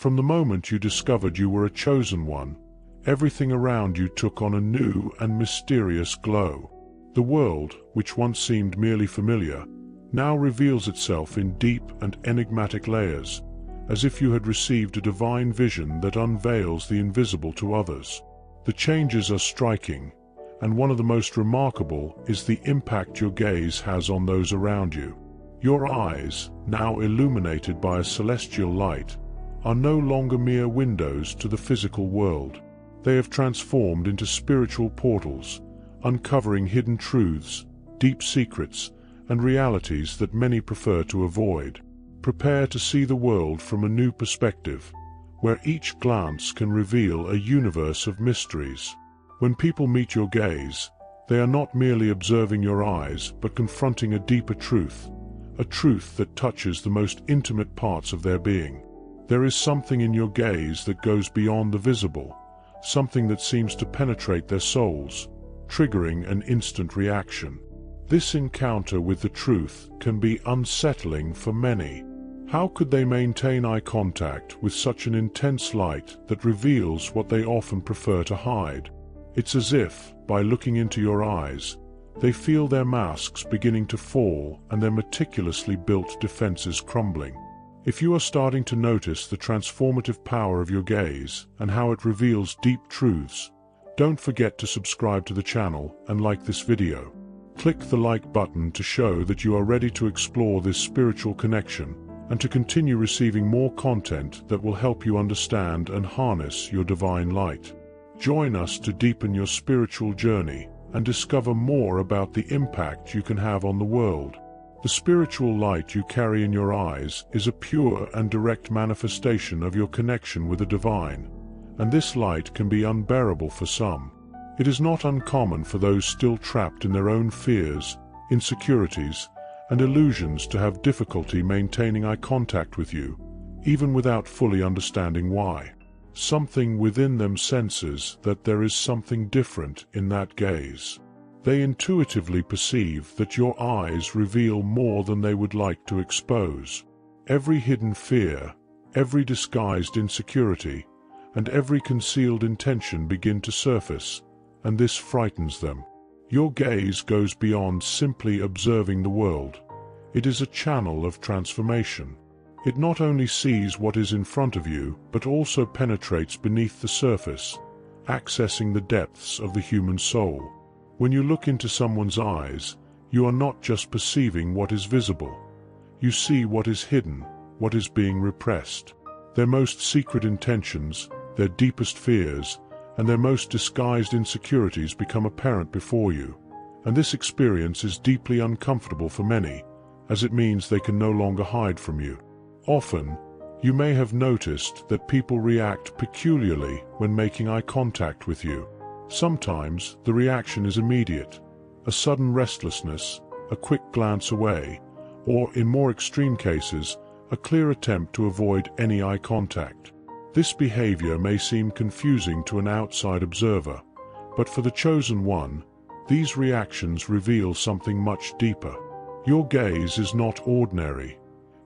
From the moment you discovered you were a chosen one, everything around you took on a new and mysterious glow. The world, which once seemed merely familiar, now reveals itself in deep and enigmatic layers, as if you had received a divine vision that unveils the invisible to others. The changes are striking, and one of the most remarkable is the impact your gaze has on those around you. Your eyes, now illuminated by a celestial light, are no longer mere windows to the physical world. They have transformed into spiritual portals, uncovering hidden truths, deep secrets, and realities that many prefer to avoid. Prepare to see the world from a new perspective, where each glance can reveal a universe of mysteries. When people meet your gaze, they are not merely observing your eyes, but confronting a deeper truth, a truth that touches the most intimate parts of their being. There is something in your gaze that goes beyond the visible, something that seems to penetrate their souls, triggering an instant reaction. This encounter with the truth can be unsettling for many. How could they maintain eye contact with such an intense light that reveals what they often prefer to hide? It's as if, by looking into your eyes, they feel their masks beginning to fall and their meticulously built defenses crumbling. If you are starting to notice the transformative power of your gaze and how it reveals deep truths, don't forget to subscribe to the channel and like this video. Click the like button to show that you are ready to explore this spiritual connection and to continue receiving more content that will help you understand and harness your divine light. Join us to deepen your spiritual journey and discover more about the impact you can have on the world. The spiritual light you carry in your eyes is a pure and direct manifestation of your connection with the divine, and this light can be unbearable for some. It is not uncommon for those still trapped in their own fears, insecurities, and illusions to have difficulty maintaining eye contact with you, even without fully understanding why. Something within them senses that there is something different in that gaze. They intuitively perceive that your eyes reveal more than they would like to expose. Every hidden fear, every disguised insecurity, and every concealed intention begin to surface, and this frightens them. Your gaze goes beyond simply observing the world. It is a channel of transformation. It not only sees what is in front of you, but also penetrates beneath the surface, accessing the depths of the human soul. When you look into someone's eyes, you are not just perceiving what is visible. You see what is hidden, what is being repressed. Their most secret intentions, their deepest fears, and their most disguised insecurities become apparent before you. And this experience is deeply uncomfortable for many, as it means they can no longer hide from you. Often, you may have noticed that people react peculiarly when making eye contact with you. Sometimes the reaction is immediate, a sudden restlessness, a quick glance away, or in more extreme cases, a clear attempt to avoid any eye contact. This behavior may seem confusing to an outside observer, but for the chosen one, these reactions reveal something much deeper. Your gaze is not ordinary.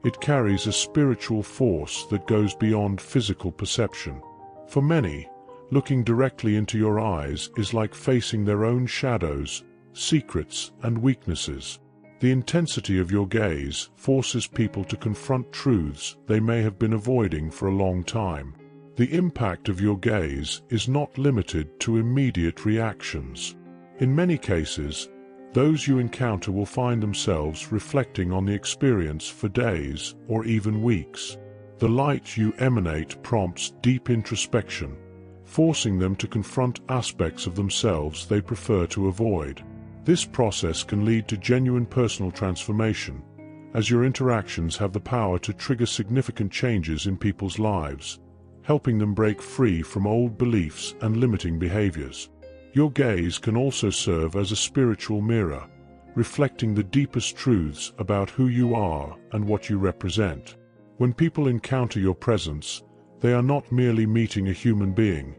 It carries a spiritual force that goes beyond physical perception. For many, looking directly into your eyes is like facing their own shadows, secrets, and weaknesses. The intensity of your gaze forces people to confront truths they may have been avoiding for a long time. The impact of your gaze is not limited to immediate reactions. In many cases, those you encounter will find themselves reflecting on the experience for days or even weeks. The light you emanate prompts deep introspection, forcing them to confront aspects of themselves they prefer to avoid. This process can lead to genuine personal transformation, as your interactions have the power to trigger significant changes in people's lives, helping them break free from old beliefs and limiting behaviors. Your gaze can also serve as a spiritual mirror, reflecting the deepest truths about who you are and what you represent. When people encounter your presence, they are not merely meeting a human being.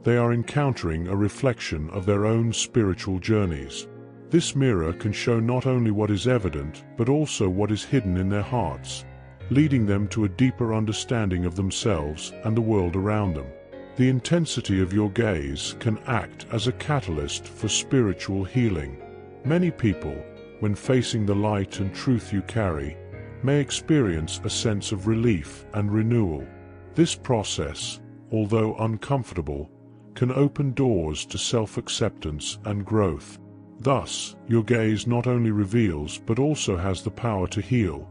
They are encountering a reflection of their own spiritual journeys. This mirror can show not only what is evident, but also what is hidden in their hearts, leading them to a deeper understanding of themselves and the world around them. The intensity of your gaze can act as a catalyst for spiritual healing. Many people, when facing the light and truth you carry, may experience a sense of relief and renewal. This process, although uncomfortable, can open doors to self-acceptance and growth. Thus, your gaze not only reveals but also has the power to heal,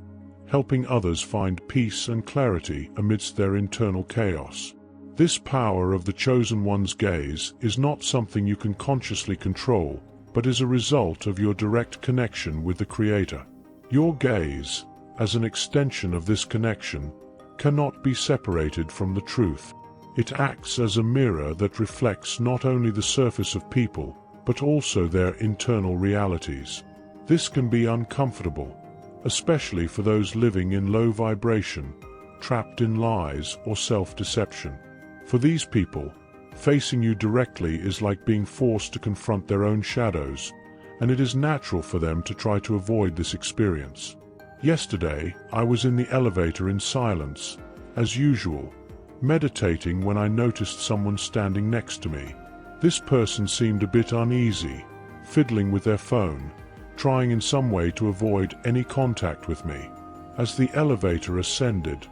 helping others find peace and clarity amidst their internal chaos. This power of the chosen one's gaze is not something you can consciously control, but is a result of your direct connection with the Creator. Your gaze, as an extension of this connection, cannot be separated from the truth. It acts as a mirror that reflects not only the surface of people, but also their internal realities. This can be uncomfortable, especially for those living in low vibration, trapped in lies or self-deception. For these people, facing you directly is like being forced to confront their own shadows, and it is natural for them to try to avoid this experience. Yesterday, I was in the elevator in silence, as usual, meditating when I noticed someone standing next to me. This person seemed a bit uneasy, fiddling with their phone, trying in some way to avoid any contact with me. As the elevator ascended,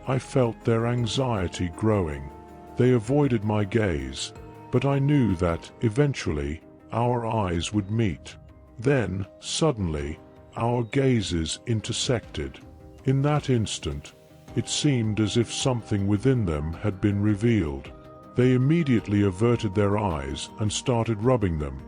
I felt their anxiety growing. They avoided my gaze, but I knew that, eventually, our eyes would meet. Then, suddenly, our gazes intersected. In that instant, it seemed as if something within them had been revealed. They immediately averted their eyes and started rubbing them,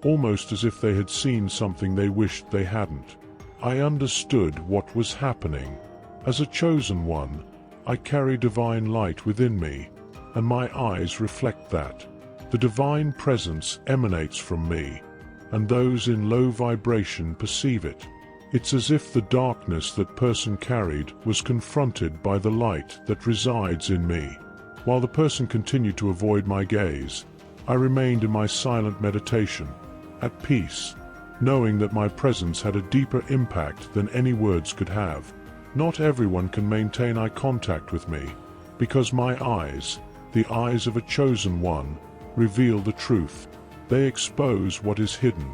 almost as if they had seen something they wished they hadn't. I understood what was happening. As a chosen one, I carry divine light within me, and my eyes reflect that. The divine presence emanates from me, and those in low vibration perceive it. It's as if the darkness that person carried was confronted by the light that resides in me. While the person continued to avoid my gaze, I remained in my silent meditation, at peace, knowing that my presence had a deeper impact than any words could have. Not everyone can maintain eye contact with me, because my eyes, the eyes of a chosen one, reveal the truth. They expose what is hidden,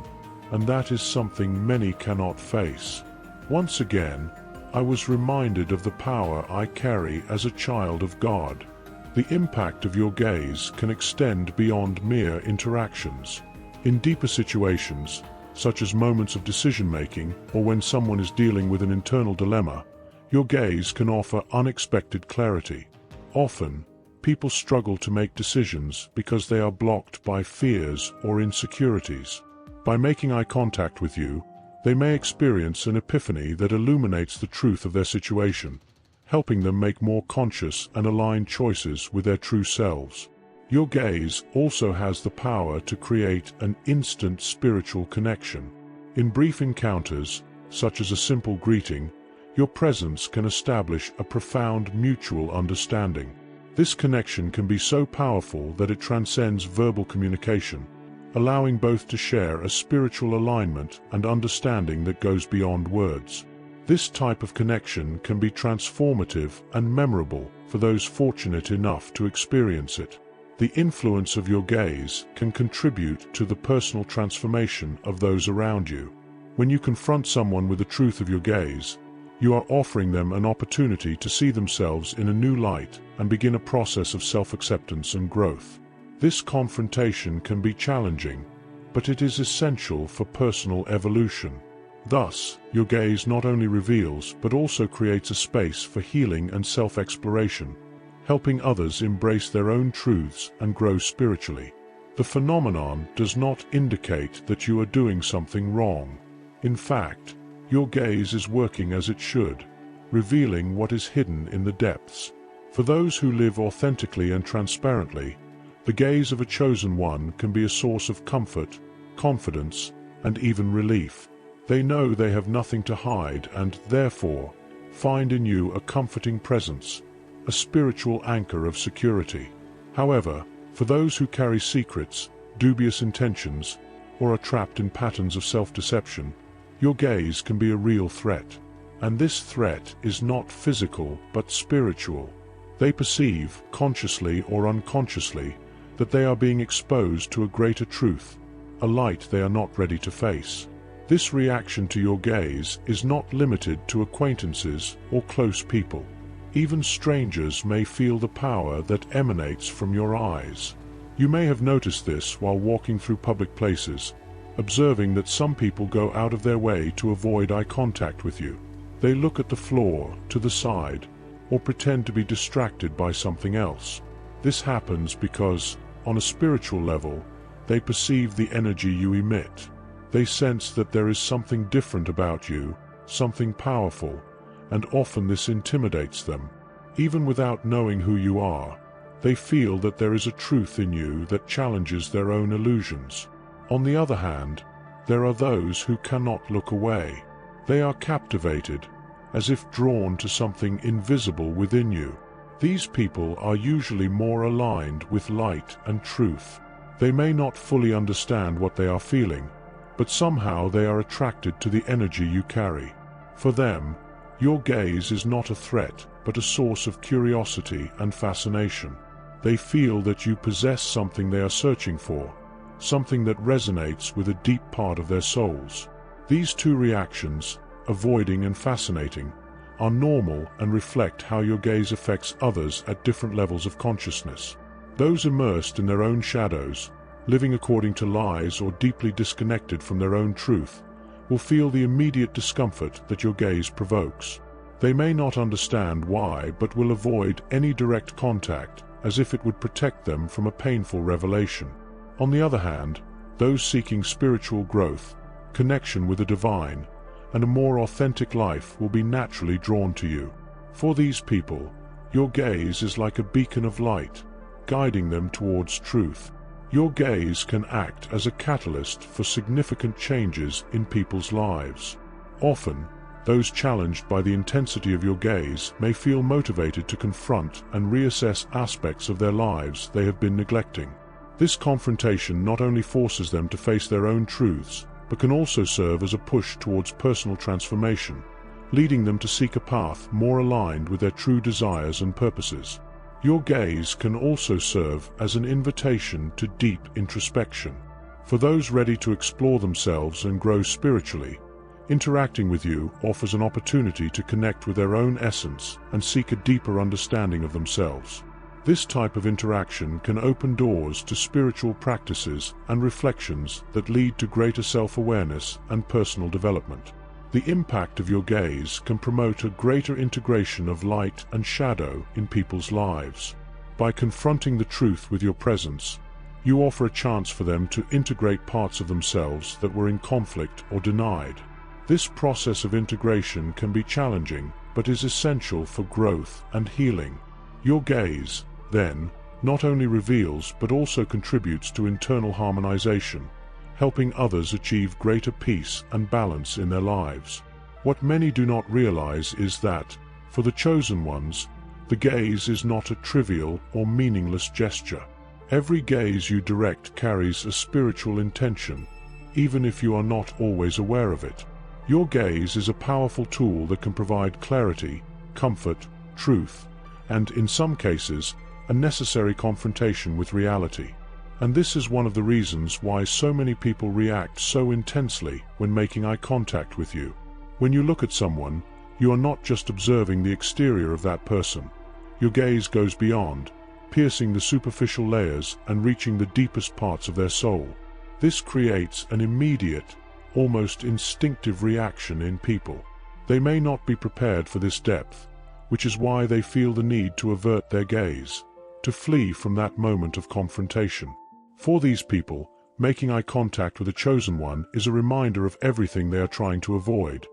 and that is something many cannot face. Once again, I was reminded of the power I carry as a child of God. The impact of your gaze can extend beyond mere interactions. In deeper situations, such as moments of decision-making or when someone is dealing with an internal dilemma, your gaze can offer unexpected clarity. Often, people struggle to make decisions because they are blocked by fears or insecurities. By making eye contact with you, they may experience an epiphany that illuminates the truth of their situation, helping them make more conscious and aligned choices with their true selves. Your gaze also has the power to create an instant spiritual connection. In brief encounters, such as a simple greeting, your presence can establish a profound mutual understanding. This connection can be so powerful that it transcends verbal communication, allowing both to share a spiritual alignment and understanding that goes beyond words. This type of connection can be transformative and memorable for those fortunate enough to experience it. The influence of your gaze can contribute to the personal transformation of those around you. When you confront someone with the truth of your gaze, you are offering them an opportunity to see themselves in a new light and begin a process of self-acceptance and growth. This confrontation can be challenging, but it is essential for personal evolution. Thus, your gaze not only reveals but also creates a space for healing and self-exploration, helping others embrace their own truths and grow spiritually. The phenomenon does not indicate that you are doing something wrong. In fact, your gaze is working as it should, revealing what is hidden in the depths. For those who live authentically and transparently, the gaze of a chosen one can be a source of comfort, confidence, and even relief. They know they have nothing to hide and, therefore, find in you a comforting presence, a spiritual anchor of security. However, for those who carry secrets, dubious intentions, or are trapped in patterns of self-deception, your gaze can be a real threat. And this threat is not physical but spiritual. They perceive, consciously or unconsciously, that they are being exposed to a greater truth, a light they are not ready to face. This reaction to your gaze is not limited to acquaintances or close people. Even strangers may feel the power that emanates from your eyes. You may have noticed this while walking through public places, observing that some people go out of their way to avoid eye contact with you. They look at the floor, to the side, or pretend to be distracted by something else. This happens because, on a spiritual level, they perceive the energy you emit. They sense that there is something different about you, something powerful, and often this intimidates them. Even without knowing who you are, they feel that there is a truth in you that challenges their own illusions. On the other hand, there are those who cannot look away. They are captivated, as if drawn to something invisible within you. These people are usually more aligned with light and truth. They may not fully understand what they are feeling, but somehow they are attracted to the energy you carry. For them, your gaze is not a threat, but a source of curiosity and fascination. They feel that you possess something they are searching for, something that resonates with a deep part of their souls. These two reactions, avoiding and fascinating, are normal and reflect how your gaze affects others at different levels of consciousness. Those immersed in their own shadows, living according to lies or deeply disconnected from their own truth, will feel the immediate discomfort that your gaze provokes. They may not understand why, but will avoid any direct contact, as if it would protect them from a painful revelation. On the other hand, those seeking spiritual growth, connection with the divine, and a more authentic life will be naturally drawn to you. For these people, your gaze is like a beacon of light, guiding them towards truth. Your gaze can act as a catalyst for significant changes in people's lives. Often, those challenged by the intensity of your gaze may feel motivated to confront and reassess aspects of their lives they have been neglecting. This confrontation not only forces them to face their own truths, but can also serve as a push towards personal transformation, leading them to seek a path more aligned with their true desires and purposes. Your gaze can also serve as an invitation to deep introspection. For those ready to explore themselves and grow spiritually, interacting with you offers an opportunity to connect with their own essence and seek a deeper understanding of themselves. This type of interaction can open doors to spiritual practices and reflections that lead to greater self-awareness and personal development. The impact of your gaze can promote a greater integration of light and shadow in people's lives. By confronting the truth with your presence, you offer a chance for them to integrate parts of themselves that were in conflict or denied. This process of integration can be challenging, but is essential for growth and healing. Your gaze, then, not only reveals but also contributes to internal harmonization, helping others achieve greater peace and balance in their lives. What many do not realize is that, for the chosen ones, the gaze is not a trivial or meaningless gesture. Every gaze you direct carries a spiritual intention, even if you are not always aware of it. Your gaze is a powerful tool that can provide clarity, comfort, truth, and, in some cases, a necessary confrontation with reality. And this is one of the reasons why so many people react so intensely when making eye contact with you. When you look at someone, you are not just observing the exterior of that person. Your gaze goes beyond, piercing the superficial layers and reaching the deepest parts of their soul. This creates an immediate, almost instinctive reaction in people. They may not be prepared for this depth, which is why they feel the need to avert their gaze, to flee from that moment of confrontation. For these people, making eye contact with a chosen one is a reminder of everything they are trying to avoid: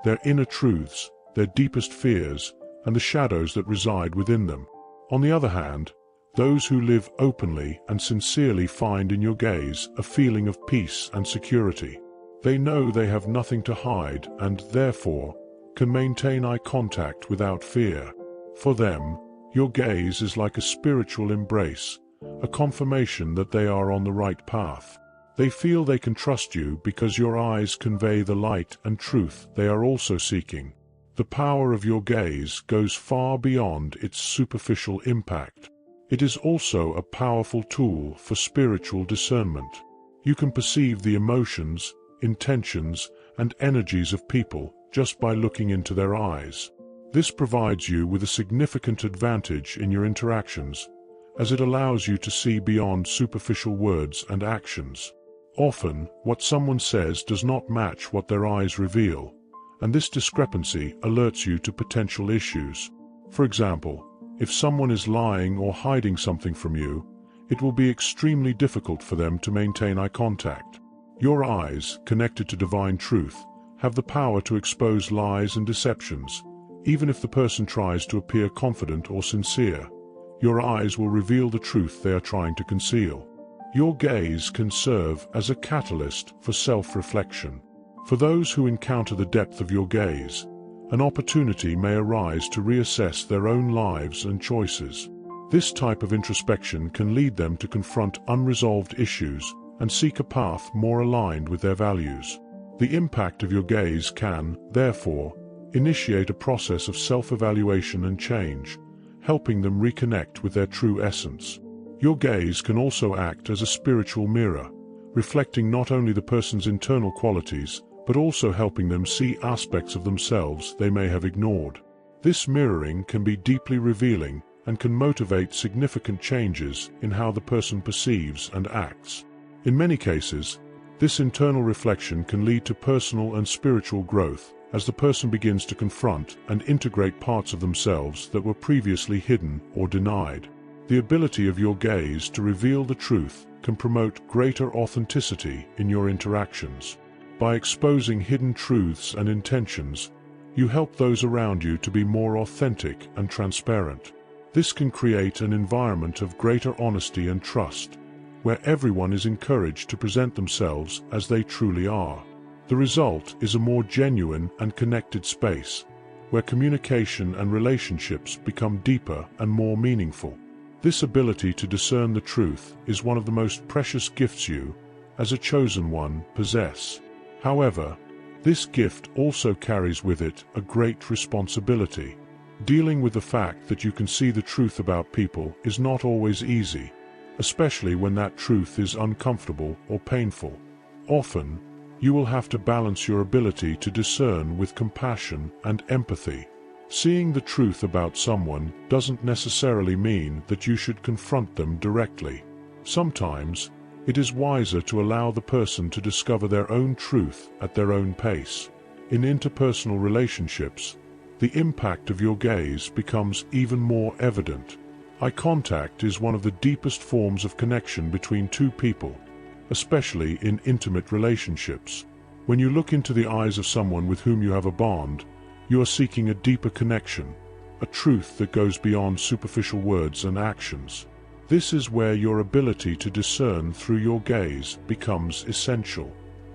their inner truths, their deepest fears, and the shadows that reside within them. On the other hand, those who live openly and sincerely find in your gaze a feeling of peace and security. They know they have nothing to hide and, therefore, can maintain eye contact without fear. For them, your gaze is like a spiritual embrace, a confirmation that they are on the right path. They feel they can trust you because your eyes convey the light and truth they are also seeking. The power of your gaze goes far beyond its superficial impact. It is also a powerful tool for spiritual discernment. You can perceive the emotions, intentions, and energies of people just by looking into their eyes. This provides you with a significant advantage in your interactions, as it allows you to see beyond superficial words and actions. Often, what someone says does not match what their eyes reveal, and this discrepancy alerts you to potential issues. For example, if someone is lying or hiding something from you, it will be extremely difficult for them to maintain eye contact. Your eyes, connected to divine truth, have the power to expose lies and deceptions, even if the person tries to appear confident or sincere. Your eyes will reveal the truth they are trying to conceal. Your gaze can serve as a catalyst for self-reflection. For those who encounter the depth of your gaze, an opportunity may arise to reassess their own lives and choices. This type of introspection can lead them to confront unresolved issues and seek a path more aligned with their values. The impact of your gaze can, therefore, initiate a process of self-evaluation and change, helping them reconnect with their true essence. Your gaze can also act as a spiritual mirror, reflecting not only the person's internal qualities, but also helping them see aspects of themselves they may have ignored. This mirroring can be deeply revealing and can motivate significant changes in how the person perceives and acts. In many cases, this internal reflection can lead to personal and spiritual growth as the person begins to confront and integrate parts of themselves that were previously hidden or denied. The ability of your gaze to reveal the truth can promote greater authenticity in your interactions. By exposing hidden truths and intentions, you help those around you to be more authentic and transparent. This can create an environment of greater honesty and trust, where everyone is encouraged to present themselves as they truly are. The result is a more genuine and connected space, where communication and relationships become deeper and more meaningful. This ability to discern the truth is one of the most precious gifts you, as a chosen one, possess. However, this gift also carries with it a great responsibility. Dealing with the fact that you can see the truth about people is not always easy, especially when that truth is uncomfortable or painful. Often, you will have to balance your ability to discern with compassion and empathy. Seeing the truth about someone doesn't necessarily mean that you should confront them directly. Sometimes, it is wiser to allow the person to discover their own truth at their own pace. In interpersonal relationships, the impact of your gaze becomes even more evident. Eye contact is one of the deepest forms of connection between two people, especially in intimate relationships. When you look into the eyes of someone with whom you have a bond, you are seeking a deeper connection, a truth that goes beyond superficial words and actions. This is where your ability to discern through your gaze becomes essential.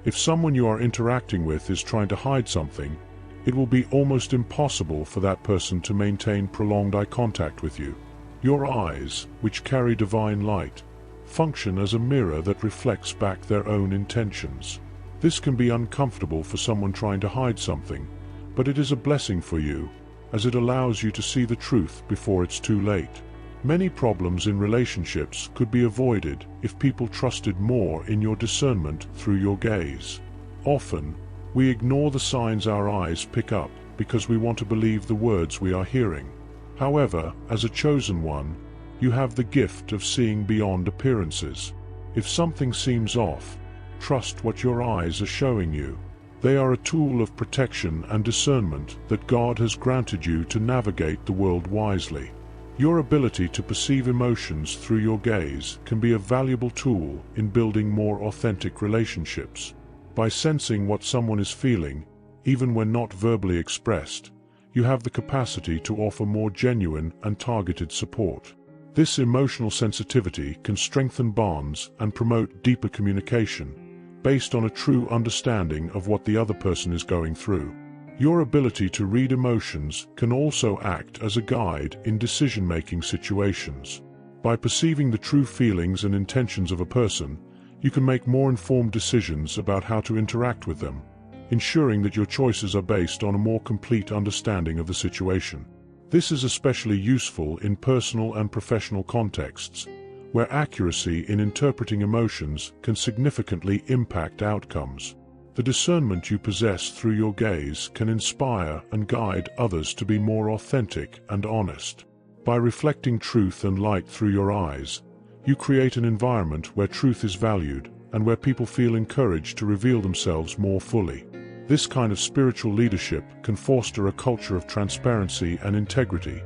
If someone you are interacting with is trying to hide something, it will be almost impossible for that person to maintain prolonged eye contact with you. Your eyes, which carry divine light, function as a mirror that reflects back their own intentions. This can be uncomfortable for someone trying to hide something, but it is a blessing for you, as it allows you to see the truth before it's too late. Many problems in relationships could be avoided if people trusted more in your discernment through your gaze. Often, we ignore the signs our eyes pick up because we want to believe the words we are hearing. However, as a chosen one, you have the gift of seeing beyond appearances. If something seems off, trust what your eyes are showing you. They are a tool of protection and discernment that God has granted you to navigate the world wisely. Your ability to perceive emotions through your gaze can be a valuable tool in building more authentic relationships. By sensing what someone is feeling, even when not verbally expressed, you have the capacity to offer more genuine and targeted support. This emotional sensitivity can strengthen bonds and promote deeper communication, based on a true understanding of what the other person is going through. Your ability to read emotions can also act as a guide in decision-making situations. By perceiving the true feelings and intentions of a person, you can make more informed decisions about how to interact with them. ensuring that your choices are based on a more complete understanding of the situation. This is especially useful in personal and professional contexts, where accuracy in interpreting emotions can significantly impact outcomes. The discernment you possess through your gaze can inspire and guide others to be more authentic and honest. By reflecting truth and light through your eyes, you create an environment where truth is valued and where people feel encouraged to reveal themselves more fully. This kind of spiritual leadership can foster a culture of transparency and integrity,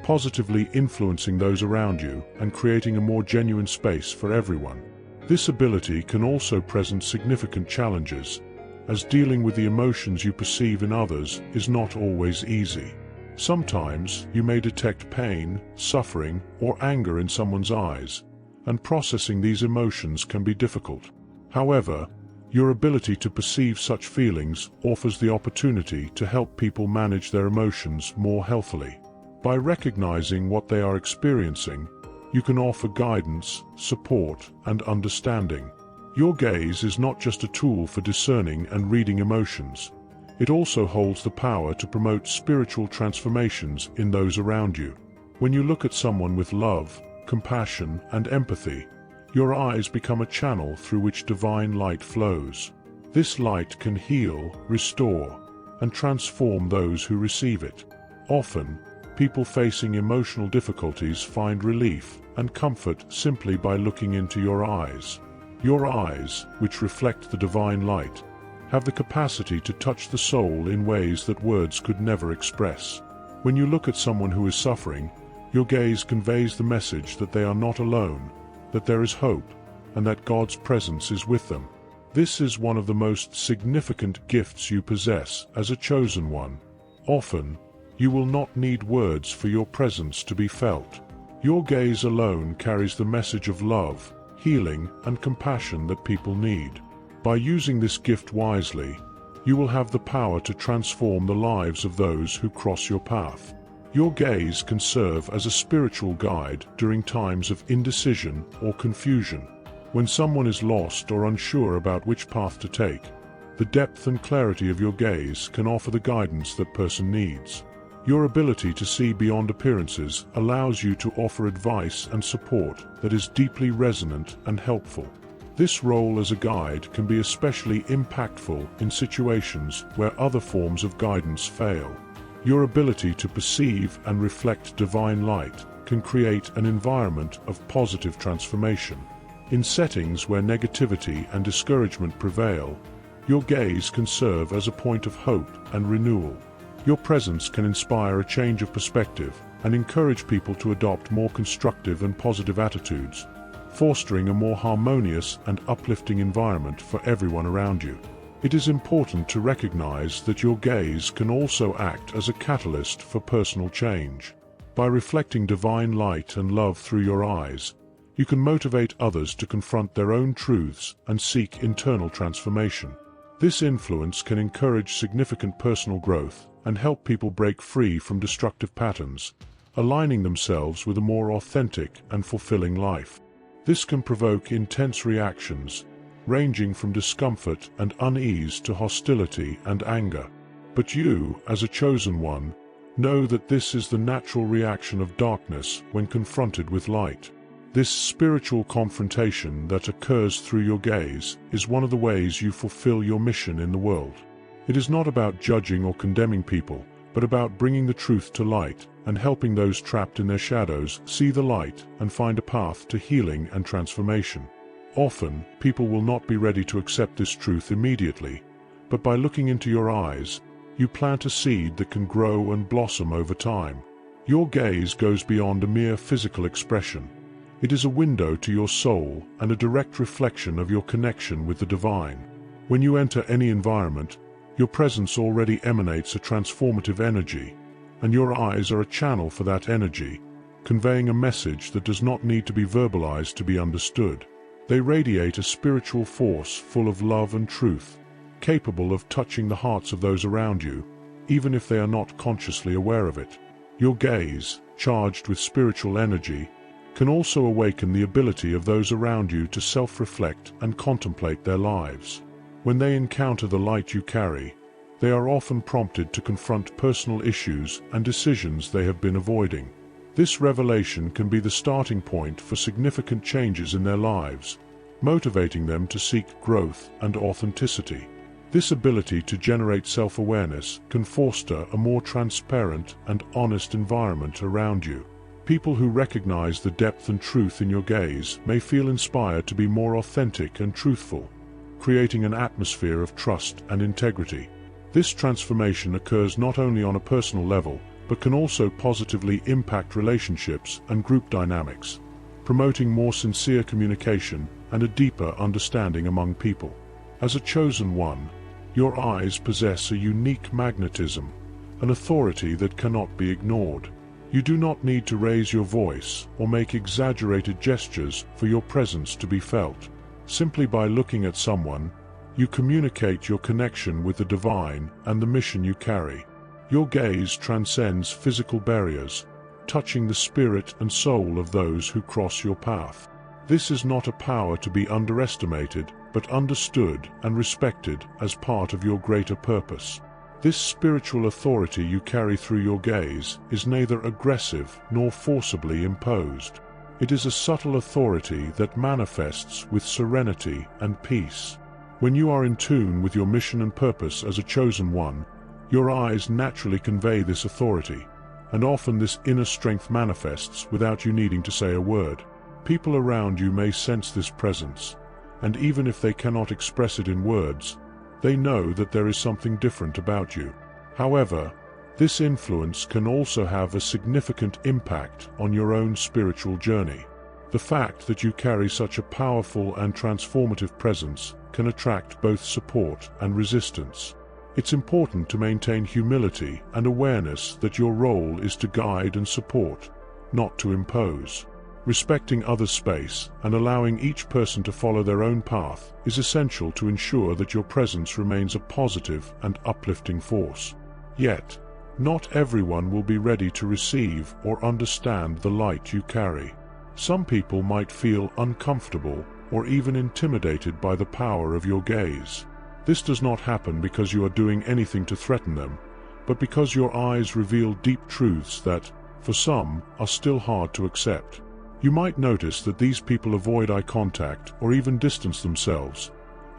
positively influencing those around you and creating a more genuine space for everyone. This ability can also present significant challenges, as dealing with the emotions you perceive in others is not always easy. Sometimes you may detect pain, suffering, or anger in someone's eyes, and processing these emotions can be difficult. However, your ability to perceive such feelings offers the opportunity to help people manage their emotions more healthily. By recognizing what they are experiencing, you can offer guidance, support, and understanding. Your gaze is not just a tool for discerning and reading emotions. It also holds the power to promote spiritual transformations in those around you. When you look at someone with love, compassion, and empathy, your eyes become a channel through which divine light flows. This light can heal, restore, and transform those who receive it. Often, people facing emotional difficulties find relief and comfort simply by looking into your eyes. Your eyes, which reflect the divine light, have the capacity to touch the soul in ways that words could never express. When you look at someone who is suffering, your gaze conveys the message that they are not alone, that there is hope, and that God's presence is with them. This is one of the most significant gifts you possess as a chosen one. Often, you will not need words for your presence to be felt. Your gaze alone carries the message of love, healing, and compassion that people need. By using this gift wisely, you will have the power to transform the lives of those who cross your path. Your gaze can serve as a spiritual guide during times of indecision or confusion. When someone is lost or unsure about which path to take, the depth and clarity of your gaze can offer the guidance that person needs. Your ability to see beyond appearances allows you to offer advice and support that is deeply resonant and helpful. This role as a guide can be especially impactful in situations where other forms of guidance fail. Your ability to perceive and reflect divine light can create an environment of positive transformation. In settings where negativity and discouragement prevail, your gaze can serve as a point of hope and renewal. Your presence can inspire a change of perspective and encourage people to adopt more constructive and positive attitudes, fostering a more harmonious and uplifting environment for everyone around you. It is important to recognize that your gaze can also act as a catalyst for personal change. By reflecting divine light and love through your eyes, you can motivate others to confront their own truths and seek internal transformation. This influence can encourage significant personal growth and help people break free from destructive patterns, aligning themselves with a more authentic and fulfilling life. This can provoke intense reactions, ranging from discomfort and unease to hostility and anger. But you, as a chosen one, know that this is the natural reaction of darkness when confronted with light. This spiritual confrontation that occurs through your gaze is one of the ways you fulfill your mission in the world. It is not about judging or condemning people, but about bringing the truth to light and helping those trapped in their shadows see the light and find a path to healing and transformation. Often, people will not be ready to accept this truth immediately, but by looking into your eyes, you plant a seed that can grow and blossom over time. Your gaze goes beyond a mere physical expression. It is a window to your soul and a direct reflection of your connection with the divine. When you enter any environment, your presence already emanates a transformative energy, and your eyes are a channel for that energy, conveying a message that does not need to be verbalized to be understood. They radiate a spiritual force full of love and truth, capable of touching the hearts of those around you, even if they are not consciously aware of it. Your gaze, charged with spiritual energy, can also awaken the ability of those around you to self-reflect and contemplate their lives. When they encounter the light you carry, they are often prompted to confront personal issues and decisions they have been avoiding. This revelation can be the starting point for significant changes in their lives, motivating them to seek growth and authenticity. This ability to generate self-awareness can foster a more transparent and honest environment around you. People who recognize the depth and truth in your gaze may feel inspired to be more authentic and truthful, creating an atmosphere of trust and integrity. This transformation occurs not only on a personal level, but can also positively impact relationships and group dynamics, promoting more sincere communication and a deeper understanding among people. As a chosen one, your eyes possess a unique magnetism, an authority that cannot be ignored. You do not need to raise your voice or make exaggerated gestures for your presence to be felt. Simply by looking at someone, you communicate your connection with the divine and the mission you carry. Your gaze transcends physical barriers, touching the spirit and soul of those who cross your path. This is not a power to be underestimated, but understood and respected as part of your greater purpose. This spiritual authority you carry through your gaze is neither aggressive nor forcibly imposed. It is a subtle authority that manifests with serenity and peace. When you are in tune with your mission and purpose as a chosen one, your eyes naturally convey this authority, and often this inner strength manifests without you needing to say a word. People around you may sense this presence, and even if they cannot express it in words, they know that there is something different about you. However, this influence can also have a significant impact on your own spiritual journey. The fact that you carry such a powerful and transformative presence can attract both support and resistance. It's important to maintain humility and awareness that your role is to guide and support, not to impose. Respecting others' space and allowing each person to follow their own path is essential to ensure that your presence remains a positive and uplifting force. Yet, not everyone will be ready to receive or understand the light you carry. Some people might feel uncomfortable or even intimidated by the power of your gaze. This does not happen because you are doing anything to threaten them, but because your eyes reveal deep truths that, for some, are still hard to accept. You might notice that these people avoid eye contact or even distance themselves,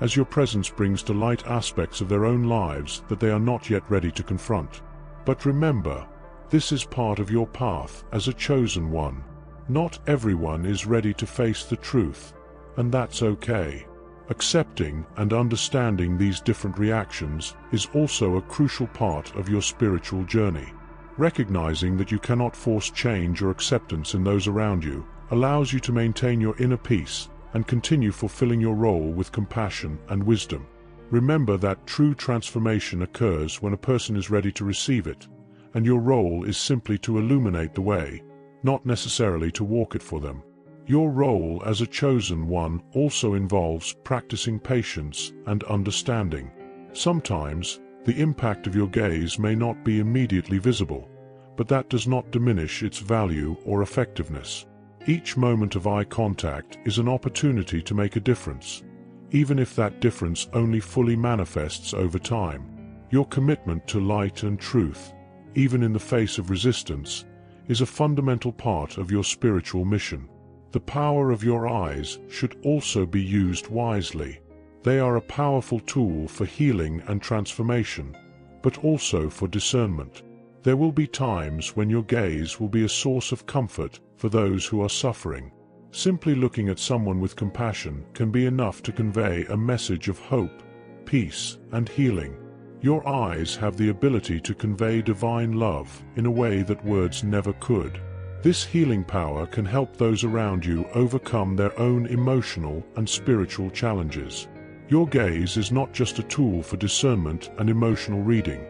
as your presence brings to light aspects of their own lives that they are not yet ready to confront. But remember, this is part of your path as a chosen one. Not everyone is ready to face the truth, and that's okay. Accepting and understanding these different reactions is also a crucial part of your spiritual journey. Recognizing that you cannot force change or acceptance in those around you allows you to maintain your inner peace and continue fulfilling your role with compassion and wisdom. Remember that true transformation occurs when a person is ready to receive it, and your role is simply to illuminate the way, not necessarily to walk it for them. Your role as a chosen one also involves practicing patience and understanding. Sometimes, the impact of your gaze may not be immediately visible, but that does not diminish its value or effectiveness. Each moment of eye contact is an opportunity to make a difference, even if that difference only fully manifests over time. Your commitment to light and truth, even in the face of resistance, is a fundamental part of your spiritual mission. The power of your eyes should also be used wisely. They are a powerful tool for healing and transformation, but also for discernment. There will be times when your gaze will be a source of comfort for those who are suffering. Simply looking at someone with compassion can be enough to convey a message of hope, peace, and healing. Your eyes have the ability to convey divine love in a way that words never could. This healing power can help those around you overcome their own emotional and spiritual challenges. Your gaze is not just a tool for discernment and emotional reading.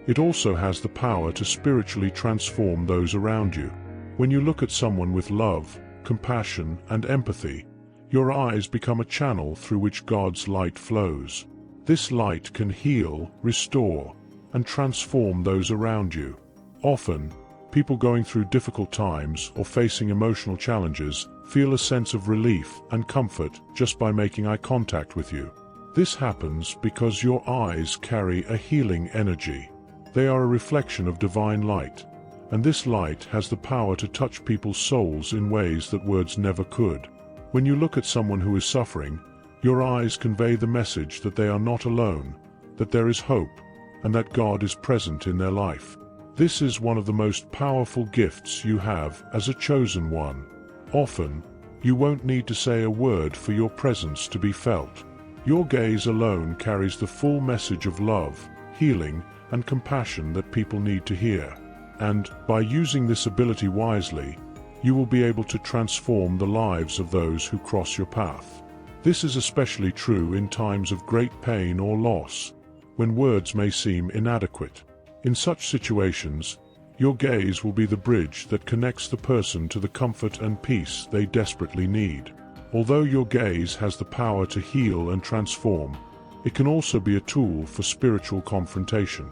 It also has the power to spiritually transform those around you. When you look at someone with love, compassion, and empathy, your eyes become a channel through which God's light flows. This light can heal, restore, and transform those around you. Often, people going through difficult times or facing emotional challenges feel a sense of relief and comfort just by making eye contact with you. This happens because your eyes carry a healing energy. They are a reflection of divine light, and this light has the power to touch people's souls in ways that words never could. When you look at someone who is suffering, your eyes convey the message that they are not alone, that there is hope, and that God is present in their life. This is one of the most powerful gifts you have as a chosen one. Often, you won't need to say a word for your presence to be felt. Your gaze alone carries the full message of love, healing, and compassion that people need to hear. And, by using this ability wisely, you will be able to transform the lives of those who cross your path. This is especially true in times of great pain or loss, when words may seem inadequate. In such situations, your gaze will be the bridge that connects the person to the comfort and peace they desperately need. Although your gaze has the power to heal and transform, it can also be a tool for spiritual confrontation.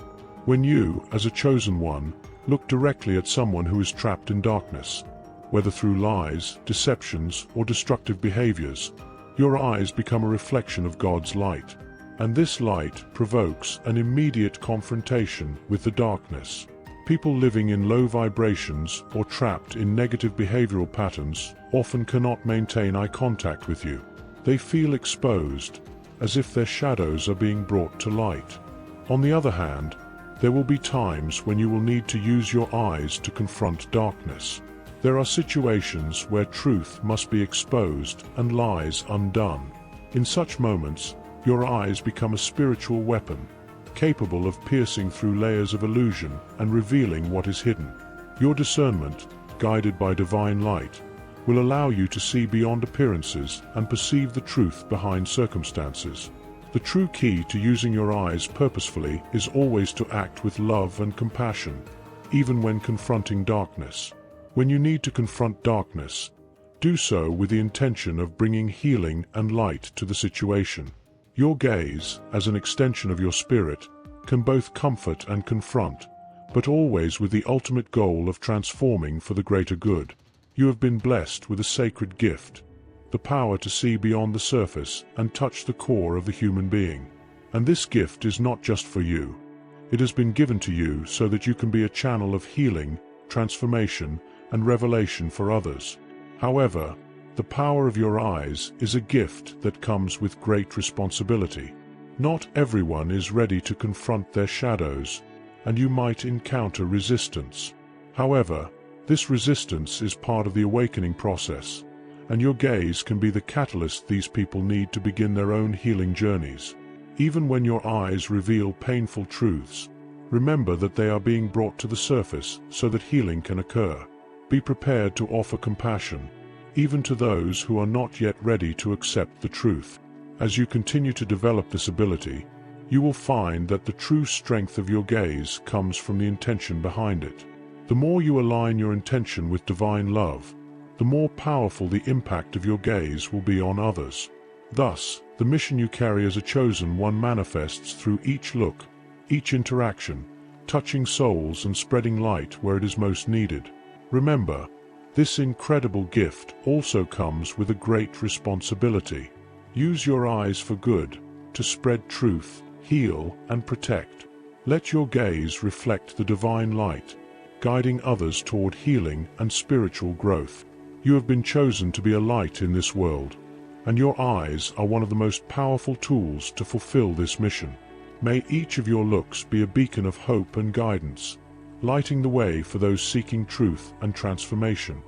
When you, as a chosen one, look directly at someone who is trapped in darkness, whether through lies, deceptions, or destructive behaviors, your eyes become a reflection of God's light. And this light provokes an immediate confrontation with the darkness. People living in low vibrations or trapped in negative behavioral patterns often cannot maintain eye contact with you. They feel exposed, as if their shadows are being brought to light. On the other hand, there will be times when you will need to use your eyes to confront darkness. There are situations where truth must be exposed and lies undone. In such moments, your eyes become a spiritual weapon, capable of piercing through layers of illusion and revealing what is hidden. Your discernment, guided by divine light, will allow you to see beyond appearances and perceive the truth behind circumstances. The true key to using your eyes purposefully is always to act with love and compassion, even when confronting darkness. When you need to confront darkness, do so with the intention of bringing healing and light to the situation. Your gaze, as an extension of your spirit, can both comfort and confront, but always with the ultimate goal of transforming for the greater good. You have been blessed with a sacred gift, the power to see beyond the surface and touch the core of the human being. And this gift is not just for you. It has been given to you so that you can be a channel of healing, transformation, and revelation for others. However, the power of your eyes is a gift that comes with great responsibility. Not everyone is ready to confront their shadows, and you might encounter resistance. However, this resistance is part of the awakening process, and your gaze can be the catalyst these people need to begin their own healing journeys. Even when your eyes reveal painful truths, remember that they are being brought to the surface so that healing can occur. Be prepared to offer compassion, even to those who are not yet ready to accept the truth. As you continue to develop this ability, you will find that the true strength of your gaze comes from the intention behind it. The more you align your intention with divine love, the more powerful the impact of your gaze will be on others. Thus, the mission you carry as a chosen one manifests through each look, each interaction, touching souls and spreading light where it is most needed. Remember, this incredible gift also comes with a great responsibility. Use your eyes for good, to spread truth, heal, and protect. Let your gaze reflect the divine light, guiding others toward healing and spiritual growth. You have been chosen to be a light in this world, and your eyes are one of the most powerful tools to fulfill this mission. May each of your looks be a beacon of hope and guidance, lighting the way for those seeking truth and transformation.